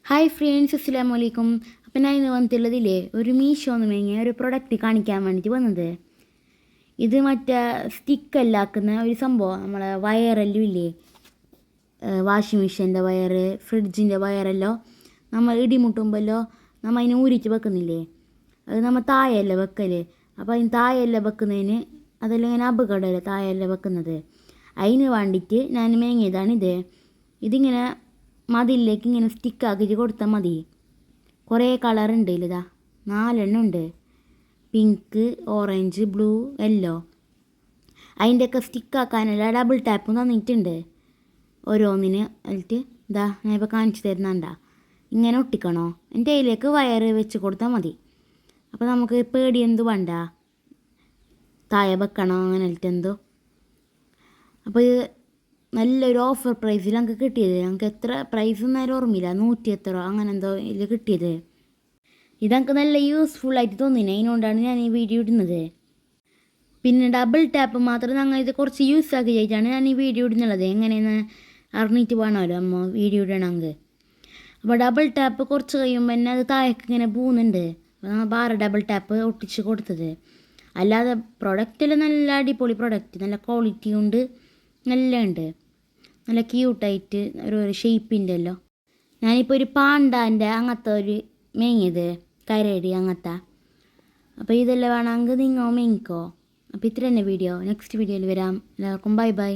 Hi friends, അസ്സലാമു അലൈക്കും. അപ്പം ഞാൻ ഇന്ന് വന്നിട്ടുള്ളതില്ലേ ഒരു മീഷോന്ന് മേങ്ങിയ ഒരു പ്രൊഡക്റ്റ് കാണിക്കാൻ വേണ്ടിയിട്ട് വന്നത്. ഇത് മറ്റേ സ്റ്റിക്കെല്ലാക്കുന്ന ഒരു സംഭവം, നമ്മളെ വയറെല്ലാം ഇല്ലേ, വാഷിംഗ് മെഷീൻ്റെ വയറ്, ഫ്രിഡ്ജിൻ്റെ വയറെല്ലോ നമ്മൾ ഇടിമുട്ടുമ്പോഴല്ലോ നമ്മൾ അതിന് ഊരിച്ച് വെക്കുന്നില്ലേ, അത് നമ്മൾ താഴെയല്ല വെക്കൽ. അപ്പോൾ അതിന് താഴെയല്ല വെക്കുന്നതിന് അതെല്ലാം ഇങ്ങനെ അപകടമല്ലേ താഴെയല്ല വെക്കുന്നത്. അതിന് വേണ്ടിയിട്ട് ഞാൻ മേങ്ങിയതാണിത്. ഇതിങ്ങനെ മതിലിലേക്ക് ഇങ്ങനെ സ്റ്റിക്കാക്കിയിട്ട് കൊടുത്താൽ മതി. കുറേ കളറുണ്ട് ഇതിലിതാ 4 ഉണ്ട്. Pink, orange, blue, yellow. അതിൻ്റെയൊക്കെ സ്റ്റിക്കാക്കാനുള്ള ഡബിൾ ടാപ്പ് തന്നിട്ടുണ്ട് ഓരോന്നിന്. അതിട്ട് ഇതാ ഞാൻ ഇപ്പോൾ കാണിച്ചു തരുന്നുണ്ടാ, ഇങ്ങനെ ഒട്ടിക്കണോ, എൻ്റെ കയ്യിലേക്ക് വയറ് വെച്ച് കൊടുത്താൽ മതി. അപ്പോൾ നമുക്ക് പേടിയെന്തു വേണ്ട, താഴെ വെക്കണോ അങ്ങനെ എന്തോ. അപ്പോൾ ഇത് നല്ലൊരു ഓഫർ പ്രൈസിൽ ഞങ്ങൾക്ക് കിട്ടിയത്. ഞങ്ങൾക്ക് എത്ര പ്രൈസ് നേരം ഓർമ്മയില്ല, 100 എത്ര അങ്ങനെ എന്തോ ഇതിൽ കിട്ടിയത്. ഇതെനിക്ക് നല്ല യൂസ്ഫുള്ളായിട്ട് തോന്നിന്, അതിനുകൊണ്ടാണ് ഞാൻ ഈ വീഡിയോ ഇടുന്നത്. പിന്നെ ഡബിൾ ടാപ്പ് മാത്രം ഞങ്ങൾ ഇത് കുറച്ച് യൂസ് ആക്കി ചെയ്തിട്ടാണ് ഞാൻ ഈ വീഡിയോ ഇടുന്നുള്ളത്. എങ്ങനെയെന്ന് അറിഞ്ഞിട്ട് വേണമല്ലോ അമ്മ വീഡിയോ ഇടണമെങ്കിൽ. അപ്പോൾ ഡബിൾ ടാപ്പ് കുറച്ച് കഴിയുമ്പോൾ തന്നെ അത് താഴേക്ക് ഇങ്ങനെ പോകുന്നുണ്ട്. അപ്പോൾ ഞങ്ങൾ വേറെ ഡബിൾ ടാപ്പ് ഒട്ടിച്ച് കൊടുത്തത്. അല്ലാതെ പ്രൊഡക്റ്റെല്ലാം നല്ല അടിപൊളി പ്രൊഡക്റ്റ്, നല്ല ക്വാളിറ്റി ഉണ്ട്, നല്ല ഉണ്ട്, നല്ല ക്യൂട്ടായിട്ട് ഒരു ഷേപ്പിൻ്റെ എല്ലാം. ഞാനിപ്പോൾ ഒരു പാണ്ടാൻ്റെ അങ്ങനത്തെ ഒരു മേങ്ങിയത്, കരടി അങ്ങനത്തെ. അപ്പോൾ ഇതെല്ലാം വേണമെങ്കിൽ നിങ്ങൾ മേങ്ങിക്കോ. അപ്പോൾ ഇത്ര തന്നെ വീഡിയോ. നെക്സ്റ്റ് വീഡിയോയിൽ വരാം. എല്ലാവർക്കും ബൈ ബൈ.